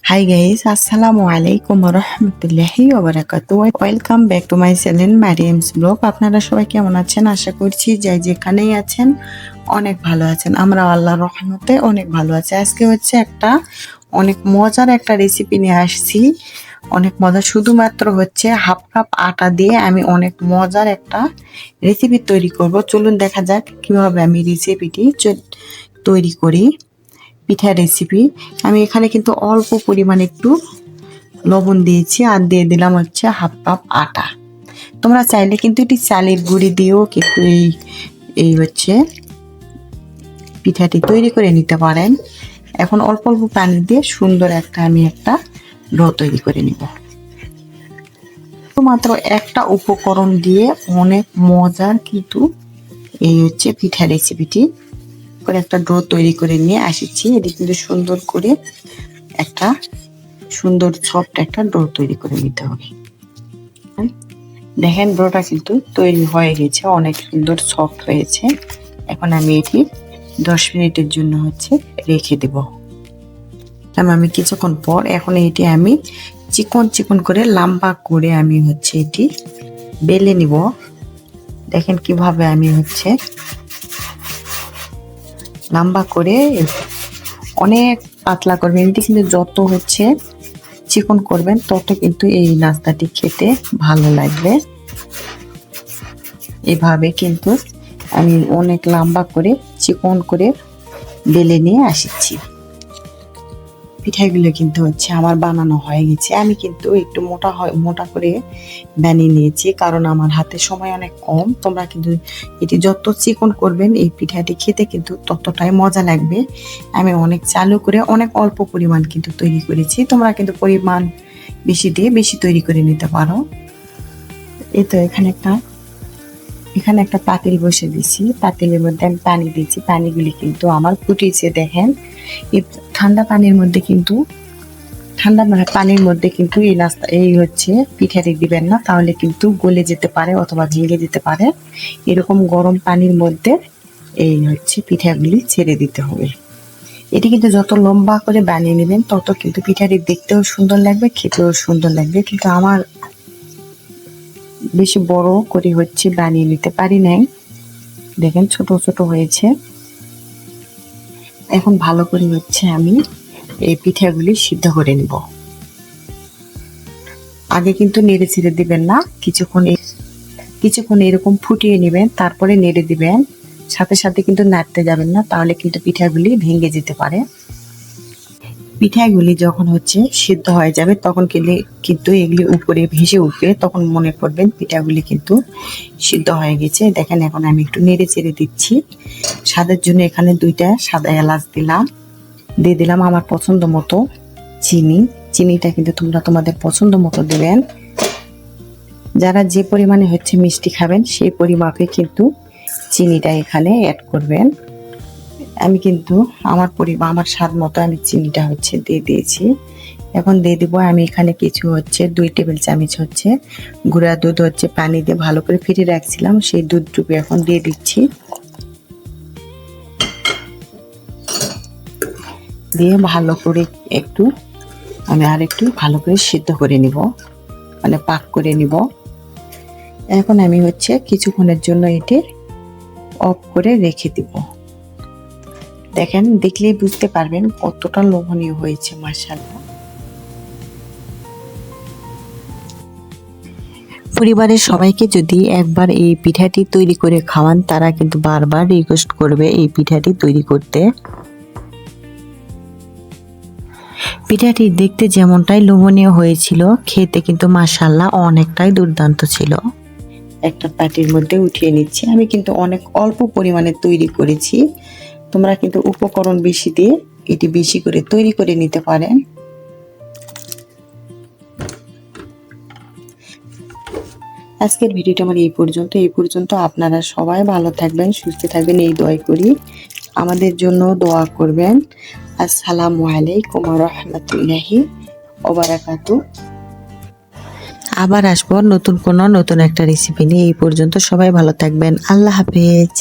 Hi guys, Assalamu alaikum warahmatullahi wabarakatuh. Welcome back to my channel Mariam's Vlog. আপনারা সবাই কেমন আছেন? আশা করছি যে যেখানেই আছেন অনেক ভালো আছেন। আমরা আল্লাহর রহমতে অনেক ভালো আছি। আজকে হচ্ছে অনেক মজার একটা রেসিপি নিয়ে আসছি। অনেক মজা, শুধুমাত্র হচ্ছে হাফ কাপ আটা দিয়ে আমি অনেক মজার একটা রেসিপি তৈরি করব। চলুন দেখা যাক কিভাবে আমি রেসিপিটি তৈরি করি। পিঠা রেসিপি। আমি এখানে কিন্তু অল্প পরিমাণে একটু লবণ দিয়েছি আর দিয়ে দিলাম হচ্ছে হাফ কাপ আটা। তোমরা চাইলে কিন্তু এটি চালের গুঁড়ি দিয়েও কিন্তু এই হচ্ছে পিঠাটি তৈরি করে নিতে পারেন। এখন অল্প অল্প পানি দিয়ে সুন্দর আমি একটা ডো তৈরি করে নিব। মাত্র একটা উপকরণ দিয়ে অনেক মজার কিন্তু এই হচ্ছে পিঠা রেসিপিটি করে একটা ডো তৈরি করে নিয়ে আসছি। এটি কিন্তু সুন্দর করে একটা সুন্দর সফট একটা ডো তৈরি করে নিতে হবে। দেখেন ডোটা কিন্তু তৈরি হয়ে গেছে, অনেক সুন্দর সফট হয়েছে। এখন আমি এটি 10 মিনিটের জন্য হচ্ছে রেখে দেব। আমি কিছুক্ষণ পর এখন এটি আমি চিকন চিকন করে লম্বা করে আমি হচ্ছে এটি বেলে নিব। দেখেন কিভাবে আমি হচ্ছে লম্বা করে অনেক পাতলা করবেন। এটি কিন্তু যত হচ্ছে চিকন করবেন তত কিন্তু এই নাস্তাটি খেতে ভালো লাগবে। এভাবে কিন্তু আমি অনেক লম্বা করে চিকন করে বেলে নিয়ে আসছি। পিঠাগুলো কিন্তু হচ্ছে আমার বানানো হয়ে গেছে। আমি কিন্তু একটু মোটা করে বানিয়ে নিয়েছি, কারণ আমার হাতে সময় অনেক কম। তোমরা কিন্তু এটি যত চিকন করবেন এই পিঠাটি খেতে কিন্তু ততটাই মজা লাগবে। আমি অনেক চালু করে অনেক অল্প পরিমাণ কিন্তু তৈরি করেছি। তোমরা কিন্তু পরিমাণ বেশি দিয়ে বেশি তৈরি করে নিতে পারো। এই তো এখানে একটা পাতিল বসে দিয়েছি। পাতিলের মধ্যে আমি পানি দিয়েছি। পানিগুলি কিন্তু আমার ফুটিয়েছে। দেখেন এই ঠান্ডা পানির মধ্যে কিন্তু এই হচ্ছে পিঠাটি দিবেন না, তাহলে কিন্তু গলে যেতে পারে অথবা ভেঙে যেতে পারে। এরকম গরম পানির মধ্যে এই হচ্ছে পিঠাগুলি ছেড়ে দিতে হবে। এটি কিন্তু যত লম্বা করে বানিয়ে নেবেন তত কিন্তু পিঠাটি দেখতেও সুন্দর লাগবে, খেতেও সুন্দর লাগবে। কিন্তু আমার বেশি বড় করে হচ্ছে বানিয়ে নিতে পারি নাই। দেখেন ছোট ছোট হয়েছে। এখন ভালো করে হচ্ছে আমি এই পিঠাগুলি সিদ্ধ করে নিব। আগে কিন্তু নেড়ে ছেড়ে দিবেন না, কিছুক্ষণ এরকম ফুটিয়ে নেবেন, তারপরে নেড়ে দিবেন। সাথে সাথে কিন্তু নাড়তে যাবেন না, তাহলে কিন্তু পিঠাগুলি ভেঙে যেতে পারে। পিঠাগুলি যখন হচ্ছে সিদ্ধ হয়ে যাবে তখন কিন্তু এগুলি উপরে ভেসে উঠবে, তখন মনে করবেন পিঠাগুলি কিন্তু সিদ্ধ হয়ে গেছে। দেখেন এখন আমি একটু নেড়ে চেড়ে দিচ্ছি। স্বাদের জন্য এখানে 2টা সাদা এলাচ দিয়ে দিলাম আমার পছন্দ মতো চিনিটা কিন্তু তোমরা তোমাদের পছন্দ মতো দেবেন। যারা যে পরিমাণে হচ্ছে মিষ্টি খাবেন সেই পরিমাপে কিন্তু চিনিটা এখানে অ্যাড করবেন। আমি কিন্তু আমার স্বাদ মতো আমি চিনিটা হচ্ছে দিয়ে দিয়েছি। এখন দিয়ে দিব আমি এখানে কিছু হচ্ছে 2 টেবিল চামচ হচ্ছে গুঁড়া দুধ হচ্ছে পানি দিয়ে ভালো করে ফেটিয়ে রাখছিলাম, সেই দুধটুকু এখন দিয়ে দিচ্ছি। দিয়ে ভালো করে আমি একটু ভালো করে সিদ্ধ করে নিব, মানে পাক করে নিব। এখন আমি হচ্ছে কিছুক্ষণের জন্য এটি অফ করে রেখে দিব। দেখেন দেখলেই বুঝতে পারবেন কতটা লোভনীয় হয়েছে মাশাআল্লাহ। পরিবারের সবাইকে যদি একবার এই পিঠাটি তৈরি করে খাওয়ান, তারা কিন্তু বারবার রিকোয়েস্ট করবে এই পিঠাটি তৈরি করতে। পিঠাটি দেখতে যেমনটাই লোভনীয় হয়েছিল, খেতে কিন্তু মাশাআল্লাহ অনেকটাই দুর্দান্ত ছিল। একটা প্যাটির মধ্যে উঠিয়ে নিচ্ছি। আমি কিন্তু অনেক অল্প পরিমাণে তৈরি করেছি। তোমরা কিন্তু উপকরণ বেশি দিয়ে এটি বেশি করে তৈরি করে নিতে পারেন। আজকের ভিডিওটা আমার এই পর্যন্ত। আপনারা সবাই ভালো থাকবেন, সুস্থ থাকবেন এই দোয়া করি। আমাদের জন্য দোয়া করবেন। আসসালামু আলাইকুম ওয়া রাহমাতুল্লাহি ওয়া বারাকাতুহু। আবার আসবো নতুন একটা রেসিপি নিয়ে। এই পর্যন্ত সবাই ভালো থাকবেন। আল্লাহ হাফেজ।